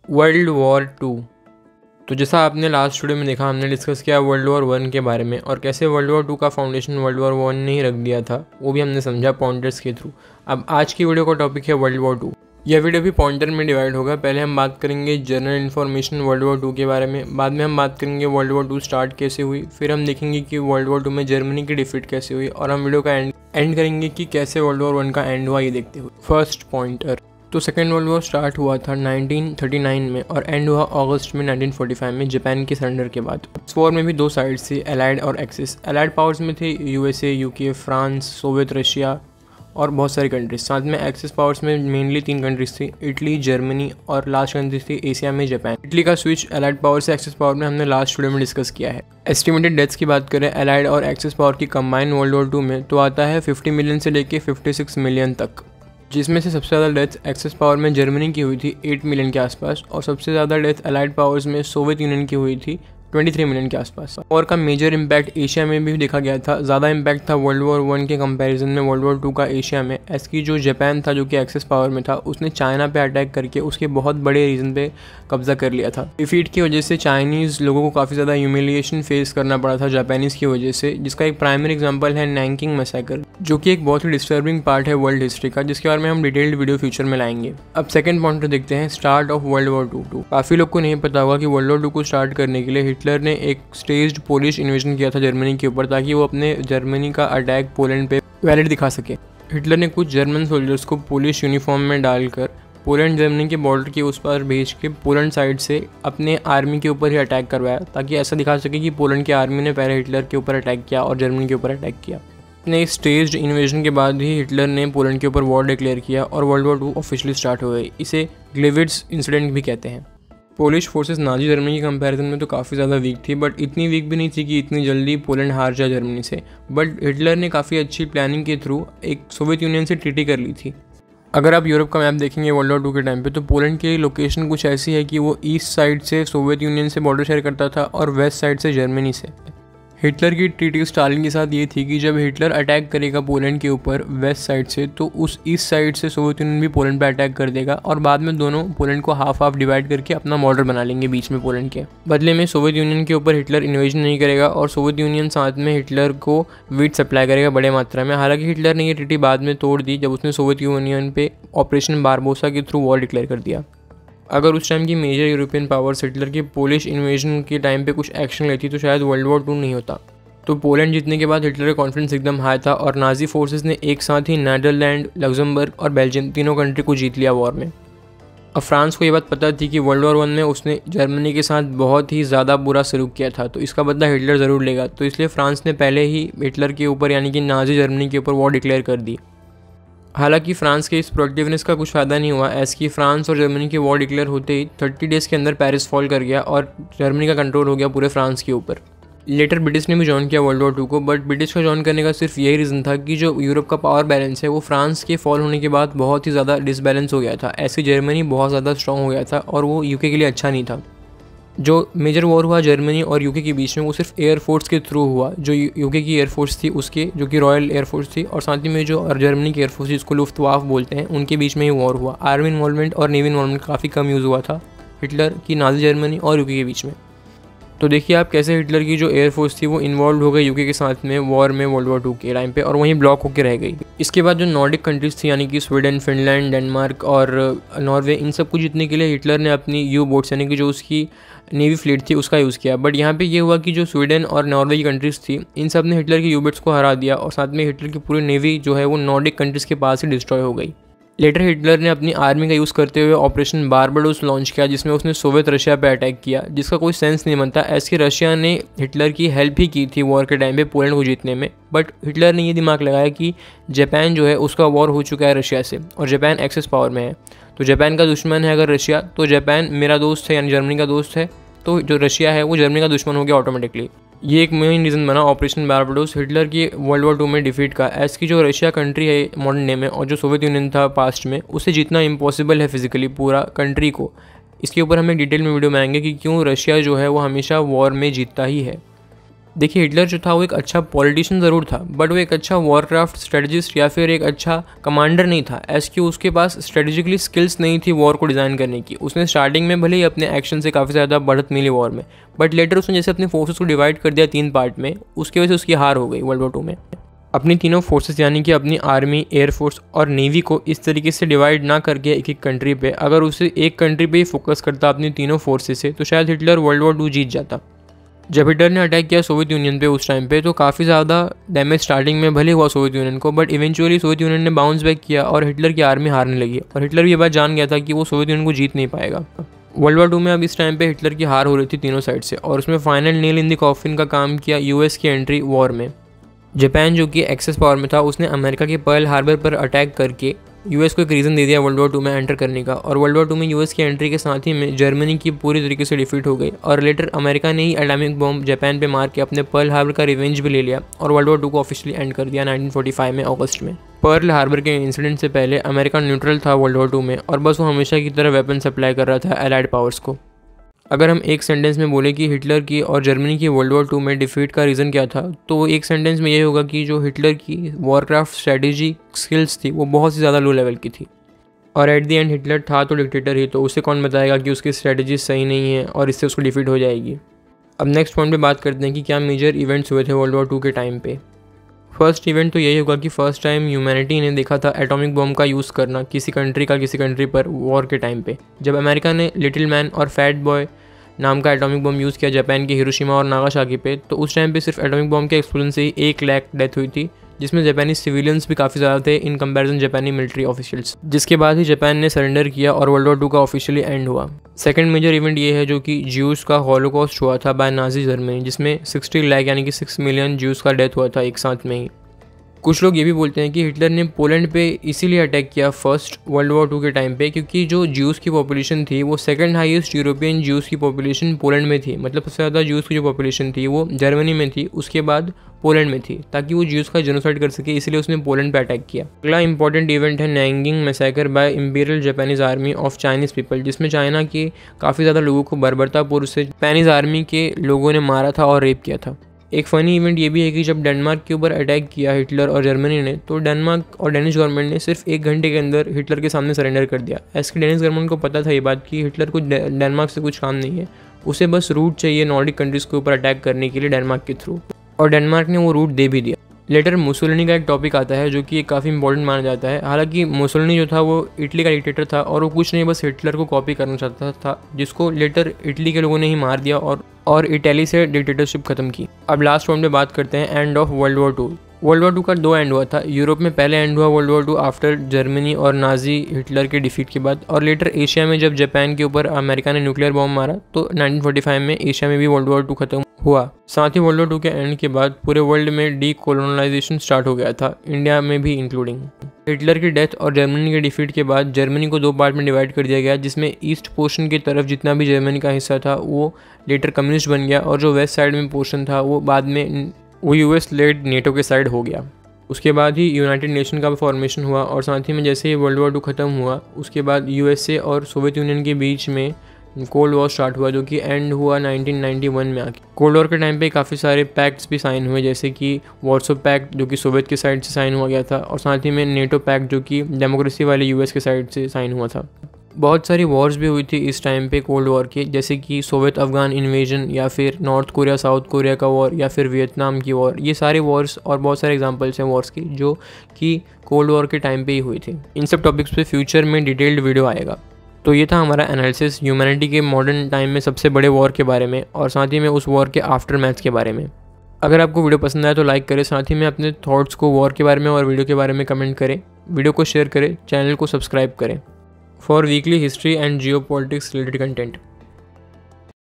World war to. तो जैसा आपने लास्ट वीडियो में देखा, हमने डिस्कस किया वर्ल्ड वॉर वन के बारे में और कैसे वर्ल्ड वॉर टू का फाउंडेशन वर्ल्ड वॉर वन ने ही रख दिया था, वो भी हमने समझा पॉइंटर्स के थ्रू। अब आज की वीडियो का टॉपिक है वर्ल्ड वॉर टू। यह वीडियो भी पॉइंटर में डिवाइड होगा। पहले हम बात करेंगे general information world war two के बारे में, बाद में हम बात करेंगे वर्ल्ड वॉर टू स्टार्ट कैसे हुई, फिर हम देखेंगे कि वर्ल्ड वॉर टू में जर्मनी की डिफीट कैसे हुई, और हम वीडियो का एंड करेंगे कि कैसे वर्ल्ड वॉर वन का एंड हुआ, ये देखते हुए। फर्स्ट पॉइंटर, तो सेकेंड वर्ल्ड वॉर स्टार्ट हुआ था 1939 में और एंड हुआ अगस्त में 1945 में जापान के सरेंडर के बाद। इस वॉर में भी दो साइड्स थी, एलाइड और एक्सिस। एलाइड पावर्स में थे USA, UK, France, Soviet Russia और बहुत सारी कंट्रीज। साथ में एक्सिस पावर्स में मेनली तीन कंट्रीज थी, इटली, जर्मनी और लास्ट कंट्रीज थी एशिया में जापान। इटली का स्विच एलाइड पावर से एक्सिस पावर में हमने लास्ट वीडियो में डिस्कस किया है। एस्टिमेटेड डेथ्स की बात करें एलाइड और एक्सिस पावर की कंबाइन वर्ल्ड वॉर टू में, तो आता है 50 मिलियन से लेके 56 मिलियन तक, जिसमें से सबसे ज़्यादा डेथ एक्सिस पावर में जर्मनी की हुई थी 8 मिलियन के आसपास, और सबसे ज़्यादा डेथ एलाइड पावर्स में सोवियत यूनियन की हुई थी 23 मिलियन के आसपास। और का मेजर इम्पैक्ट एशिया में भी देखा गया था। ज़्यादा इम्पैक्ट था वर्ल्ड वॉर वन के कंपैरिजन में वर्ल्ड वॉर टू का एशिया में। ऐसी जो जापान था, जो कि एक्सिस पावर में था, उसने चाइना पे अटैक करके उसके बहुत बड़े रीजन पे कब्जा कर लिया था। डिफीट की वजह से चाइनीज़ लोगों को काफ़ी ज़्यादा ह्यूमिलिएशन फेस करना पड़ा था जापानीज़ की वजह से, जिसका एक प्राइमरी एग्जाम्पल है नैंकिंग मैसेकर, जो कि एक बहुत ही डिस्टर्बिंग पार्ट है वर्ल्ड हिस्ट्री का, जिसके बारे में हम डिटेल्ड वीडियो फ्यूचर में लाएंगे। अब सेकंड पॉइंट देखते हैं, start of world war two. काफ़ी लोग को नहीं पता होगा कि वर्ल्ड वॉर टू को स्टार्ट करने के लिए हिटलर ने एक स्टेज्ड पोलिश इन्वेजन किया था जर्मनी के ऊपर, ताकि वो अपने जर्मनी का अटैक पोलैंड पे वैलिड दिखा सके। हिटलर ने कुछ जर्मन सोल्जर्स को पोलिश यूनिफॉर्म में डालकर पोलैंड जर्मनी के बॉर्डर के उस पार भेज के पोलैंड साइड से अपने आर्मी के ऊपर ही अटैक करवाया, ताकि ऐसा दिखा सके कि पोलैंड की आर्मी ने पहले हिटलर के ऊपर अटैक किया और जर्मनी के ऊपर अटैक किया। अपने स्टेज्ड इन्वेजन के बाद ही हिटलर ने पोलैंड के ऊपर वॉर डिक्लेयर किया और world war two officially start हो गई। इसे ग्लेविट्स इंसिडेंट भी कहते हैं। पोलिश फोर्सेस नाजी जर्मनी के कंपैरिजन में तो काफ़ी ज़्यादा वीक थी, बट इतनी वीक भी नहीं थी कि इतनी जल्दी पोलैंड हार जाए जर्मनी से। बट हिटलर ने काफ़ी अच्छी प्लानिंग के थ्रू एक सोवियत यूनियन से ट्रीटी कर ली थी। अगर आप यूरोप का मैप देखेंगे वर्ल्ड वॉर टू के टाइम पे, तो पोलैंड की लोकेशन कुछ ऐसी है कि वो ईस्ट साइड से सोवियत यूनियन से बॉर्डर शेयर करता था और वेस्ट साइड से जर्मनी से। हिटलर की ट्रीटी स्टालिन के साथ ये थी कि जब हिटलर अटैक करेगा पोलैंड के ऊपर वेस्ट साइड से, तो उस ईस्ट साइड से सोवियत यूनियन भी पोलैंड पे अटैक कर देगा और बाद में दोनों पोलैंड को हाफ हाफ डिवाइड करके अपना बॉर्डर बना लेंगे बीच में पोलैंड के। बदले में सोवियत यूनियन के ऊपर हिटलर इन्वेजन नहीं करेगा और सोवियत यूनियन साथ में हिटलर को वीट सप्लाई करेगा बड़े मात्रा में। हालांकि हिटलर ने ये ट्रीटी बाद में तोड़ दी जब उसने सोवियत यूनियन पे ऑपरेशन बारबोसा के थ्रू वॉर डिक्लेयर कर दिया। अगर उस टाइम की मेजर यूरोपियन पावर्स हिटलर की पोलिश इन्वेजन के टाइम पे कुछ एक्शन लेती, तो शायद वर्ल्ड वॉर टू नहीं होता। तो पोलैंड जीतने के बाद हिटलर का कॉन्फिडेंस एकदम हाई था और नाजी फोर्सेस ने एक साथ ही नीदरलैंड, लग्जमबर्ग और बेल्जियम तीनों कंट्री को जीत लिया वॉर में। अब फ्रांस को ये बात पता थी कि वर्ल्ड वॉर वन में उसने जर्मनी के साथ बहुत ही ज़्यादा बुरा सलूक किया था, तो इसका बदला हिटलर ज़रूर लेगा। तो इसलिए फ्रांस ने पहले ही हिटलर के ऊपर यानी कि नाजी जर्मनी के ऊपर वॉर डिक्लेयर कर दी। हालांकि फ्रांस के इस प्रोएक्टिवनेस का कुछ फ़ायदा नहीं हुआ, ऐसे कि फ्रांस और जर्मनी की वॉर डिक्लेयर होते ही 30 डेज़ के अंदर पेरिस फॉल कर गया और जर्मनी का कंट्रोल हो गया पूरे फ्रांस के ऊपर। लेटर ब्रिटिश ने भी ज्वाइन किया वर्ल्ड वॉर टू को, बट ब्रिटिश का ज्वाइन करने का सिर्फ यही रीज़न था कि जो यूरोप का पावर बैलेंस है वो फ्रांस के फॉल होने के बाद बहुत ही ज़्यादा डिसबैलेंस हो गया था। ऐसे जर्मनी बहुत ज़्यादा स्ट्रॉन्ग हो गया था और वो यूके के लिए अच्छा नहीं था। जो मेजर वॉर हुआ जर्मनी और यूके के बीच में, वो सिर्फ एयरफोर्स के थ्रू हुआ। जो यूके की एयरफोर्स थी उसके, जो कि रॉयल एयरफोर्स थी, और साथ ही में जो जर्मनी की एयरफोर्स थी जिसको लुफ्तवाफ बोलते हैं, उनके बीच में ही वॉर हुआ। आर्मी इन्वॉल्वमेंट और नेवी इन्वॉल्वमेंट काफ़ी कम यूज़ हुआ था हिटलर की नाजी जर्मनी और यूके के बीच में। तो देखिए आप कैसे हिटलर की जो एयरफोर्स थी वो इन्वॉल्व हो गई यूके के साथ में वॉर में वर्ल्ड वॉर टू के टाइम पे, और वहीं ब्लॉक होकर रह गई। इसके बाद जो नॉर्डिक कंट्रीज थी यानी कि स्वीडन, फिनलैंड, डेनमार्क और नॉर्वे, इन सब को जीतने के लिए हिटलर ने अपनी यू बोट्स यानी कि जो उसकी नेवी फ्लीट थी उसका यूज़ किया। बट यहाँ पे ये हुआ कि जो स्वीडन और नॉर्वे की कंट्रीज़ थी, इन सब ने हिटलर की यू बोट्स को हरा दिया और साथ में हिटलर की पूरी नेवी जो है वो नॉर्डिक कंट्रीज़ के पास ही डिस्ट्रॉय हो गई। लेटर हिटलर ने अपनी आर्मी का यूज़ करते हुए ऑपरेशन बारबाडोस लॉन्च किया, जिसमें उसने सोवियत रशिया पे अटैक किया, जिसका कोई सेंस नहीं बनता। ऐसे रशिया ने हिटलर की हेल्प ही की थी वॉर के टाइम पे पोलैंड को जीतने में, बट हिटलर ने ये दिमाग लगाया कि जापान जो है उसका वॉर हो चुका है रशिया से और जापान एक्सेस पावर में है, तो जापान का दुश्मन है अगर रशिया, तो जापान मेरा दोस्त है यानी जर्मनी का दोस्त है, तो जो रशिया है वो जर्मनी का दुश्मन हो गया ऑटोमेटिकली। ये एक मेन रीज़न बना ऑपरेशन बारबाडोस हिटलर की वर्ल्ड वॉर टू में डिफीट का। ऐसी की जो रशिया कंट्री है मॉडर्न डे में और जो सोवियत यूनियन था पास्ट में, उसे जीतना इम्पॉसिबल है फिजिकली पूरा कंट्री को। इसके ऊपर हम एक डिटेल में वीडियो बनाएंगे कि क्यों रशिया जो है वो हमेशा वॉर में जीतता ही है। देखिए हिटलर जो था वो एक अच्छा पॉलिटिशियन ज़रूर था, बट वो एक अच्छा वॉरक्राफ्ट स्ट्रेटजिस्ट या फिर एक अच्छा कमांडर नहीं था, एज कि उसके पास स्ट्रेटेजिकली स्किल्स नहीं थी वॉर को डिज़ाइन करने की। उसने स्टार्टिंग में भले ही अपने एक्शन से काफ़ी ज़्यादा बढ़त मिली वॉर में, बट लेटर उसने जैसे अपने फोर्सेस को डिवाइड कर दिया 3 पार्ट में, उसकी वजह से उसकी हार हो गई वर्ल्ड वॉर 2 में। अपनी तीनों फोर्सेस यानी कि अपनी आर्मी, एयरफोर्स और नेवी को इस तरीके से डिवाइड ना करके एक एक कंट्री पे, अगर उसे एक कंट्री पे ही फोकस करता अपनी तीनों फोर्सेस से, तो शायद हिटलर वर्ल्ड वॉर 2 जीत जाता। जब हिटलर ने अटैक किया सोवियत यूनियन पे उस टाइम पे, तो काफ़ी ज़्यादा डैमेज स्टार्टिंग में भले हुआ सोवियत यूनियन को, बट इवेंचुअली सोवियत यूनियन ने बाउंस बैक किया और हिटलर की आर्मी हारने लगी। और हिटलर भी ये बात जान गया था कि वो सोवियत यूनियन को जीत नहीं पाएगा। वर्ल्ड वॉर 2 में अब इस टाइम पे हिटलर की हार हो रही थी तीनों साइड से, और उसमें final nail in the coffin का काम किया यूएस की एंट्री वॉर में। जापान जो कि एक्सेस पावर में था, उसने अमेरिका के पर्ल हार्बर पर अटैक करके यूएस को एक रीज़न दे दिया वर्ल्ड वॉर 2 में एंटर करने का। और वर्ल्ड वॉर 2 में यूएस की एंट्री के साथ ही में जर्मनी की पूरी तरीके से डिफीट हो गई, और लेटर अमेरिका ने ही एटॉमिक बॉम्ब जापान पे मार के अपने पर्ल हार्बर का रिवेंज भी ले लिया और वर्ल्ड वॉर 2 को ऑफिशियली एंड कर दिया 1945 में अगस्त में। पर्ल हार्बर के इंसिडेंट से पहले अमेरिका न्यूट्रल था वर्ल्ड वॉर 2 में, और बस वो हमेशा की तरह वेपन सप्लाई कर रहा था एलाइड पावर्स को। अगर हम एक सेंटेंस में बोले कि हिटलर की और जर्मनी की वर्ल्ड वॉर 2 में डिफीट का रीज़न क्या था, तो एक सेंटेंस में ये होगा कि जो हिटलर की वॉरक्राफ्ट स्ट्रेटेजी स्किल्स थी वो बहुत ही ज़्यादा लो लेवल की थी। और एट द एंड हिटलर था तो डिक्टेटर ही, तो उसे कौन बताएगा कि उसकी स्ट्रेटजी सही नहीं है और इससे उसको डिफीट हो जाएगी। अब नेक्स्ट पॉइंट पे बात करते हैं कि क्या मेजर इवेंट्स हुए थे वर्ल्ड वॉर 2 के टाइम पे। फर्स्ट इवेंट तो यही होगा कि फर्स्ट टाइम ह्यूमैनिटी ने देखा था एटॉमिक बॉम्ब का यूज़ करना किसी कंट्री पर वॉर के टाइम पे, जब अमेरिका ने लिटिल मैन और फैट बॉय नाम का एटॉमिक बॉम्ब यूज़ किया जापान के हिरोशिमा और नागासाकी पे। तो उस टाइम पे सिर्फ एटॉमिक बॉम्ब के एक्सप्लोजन से ही 1 लाख डेथ हुई थी, जिसमें जापानी सिविलियंस भी काफ़ी ज़्यादा थे इन कंपैरिजन जापानी मिलिट्री ऑफिशियल्स। जिसके बाद ही जापान ने सरेंडर किया और वर्ल्ड वॉर 2 का ऑफिशियली एंड हुआ। सेकंड मेजर इवेंट ये है जो कि ज्यूज़ का हॉलोकॉस्ट हुआ था बाय नाजी जर्मनी, जिसमें 60 लाख यानी कि 6 मिलियन ज्यूज़ का डेथ हुआ था एक साथ में ही। कुछ लोग ये भी बोलते हैं कि हिटलर ने पोलैंड पे इसीलिए अटैक किया फर्स्ट वर्ल्ड वॉर 2 के टाइम पे, क्योंकि जो ज्यूज़ की पॉपुलेशन थी वो सेकंड हाईएस्ट यूरोपियन ज्यूज़ की पॉपुलेशन पोलैंड में थी। मतलब सबसे ज़्यादा ज्यूज़ की जो पॉपुलेशन थी वो जर्मनी में थी, उसके बाद पोलैंड में थी, ताकि वो ज्यूज़ का जेनोसाइड कर सके, इसलिए उसने पोलैंड पे अटैक किया। अगला इंपॉर्टेंट इवेंट है Nanking massacre by imperial Japanese army of Chinese people, जिसमें चाइना के काफ़ी ज़्यादा लोगों को बर्बरतापूर्व से जापानीज आर्मी के लोगों ने मारा था और रेप किया था। एक फ़नी इवेंट ये भी है कि जब डेनमार्क के ऊपर अटैक किया हिटलर और जर्मनी ने, तो डेनमार्क और डेनिश गवर्नमेंट ने सिर्फ 1 घंटे के अंदर हिटलर के सामने सरेंडर कर दिया। ऐसे डेनिश गवर्नमेंट को पता था ये बात कि हिटलर को डेनमार्क से कुछ काम नहीं है, उसे बस रूट चाहिए नॉर्डिक कंट्रीज़ के ऊपर अटैक करने के लिए डेनमार्क के थ्रू, और डेनमार्क ने वो रूट दे भी दिया। लेटर मुसोलिनी का एक टॉपिक आता है जो कि काफ़ी इंपॉर्टेंट माना जाता है। हालांकि मुसोलिनी जो था वो इटली का डिक्टेटर था, और वो कुछ नहीं बस हिटलर को कॉपी करना चाहता था, जिसको लेटर इटली के लोगों ने ही मार दिया और इटली से डिक्टेटरशिप खत्म की। अब लास्ट पॉइंट पे बात करते हैं end of world war 2। World war 2 का 2 एंड हुआ था। यूरोप में पहले एंड हुआ वर्ल्ड वॉर 2 आफ्टर जर्मनी और नाजी हिटलर के डिफीट के बाद, और लेटर एशिया में जब जापान के ऊपर अमेरिका ने न्यूक्लियर बॉम्ब मारा तो 1945 में एशिया में भी वर्ल्ड वॉर 2 खत्म हुआ। साथ ही वर्ल्ड वॉर 2 के एंड के बाद पूरे वर्ल्ड में डीकोलोनाइजेशन स्टार्ट हो गया था, इंडिया में भी इंक्लूडिंग। हिटलर की डेथ और जर्मनी के डिफीट के बाद जर्मनी को 2 पार्ट में डिवाइड कर दिया गया, जिसमें ईस्ट पोर्शन की तरफ जितना भी जर्मनी का हिस्सा था वो लेटर कम्युनिस्ट बन गया, और जो वेस्ट साइड में पोर्शन था वो बाद में वो यूएस लेड नेटो के साइड हो गया। उसके बाद ही यूनाइटेड नेशन का फॉर्मेशन हुआ, और साथ ही में जैसे ही वर्ल्ड वॉर 2 खत्म हुआ उसके बाद यूएसए और सोवियत यूनियन के बीच में कोल्ड वॉर स्टार्ट हुआ, जो कि एंड हुआ 1991 में आके। कोल्ड वॉर के टाइम पे काफ़ी सारे पैक्ट्स भी साइन हुए, जैसे कि वॉर्सो पैक्ट जो कि सोवियत के साइड से साइन हुआ गया था, और साथ ही में नेटो पैक्ट जो कि डेमोक्रेसी वाले यूएस के साइड से साइन हुआ था। बहुत सारी वॉर्स भी हुई थी इस टाइम पे कोल्ड वॉर के, जैसे कि सोवियत अफगान इन्वेजन, या फिर नॉर्थ कोरिया साउथ कोरिया का वॉर, या फिर वियतनाम की वॉर। ये सारे वॉर्स और बहुत सारे एग्जांपल्स हैं वॉर्स की जो कि कोल्ड वॉर के टाइम पे ही हुई थी। इन सब टॉपिक्स पे फ्यूचर में डिटेल्ड वीडियो आएगा। तो ये था हमारा एनालिसिस ह्यूमैनिटी के मॉडर्न टाइम में सबसे बड़े वॉर के बारे में, और साथ ही में उस वॉर के आफ्टर मैथ्स के बारे में। अगर आपको वीडियो पसंद आया तो लाइक करें, साथ ही में अपने थॉट्स को वॉर के बारे में और वीडियो के बारे में कमेंट करें, वीडियो को शेयर करें, चैनल को सब्सक्राइब करें for weekly history and Jio politics related content.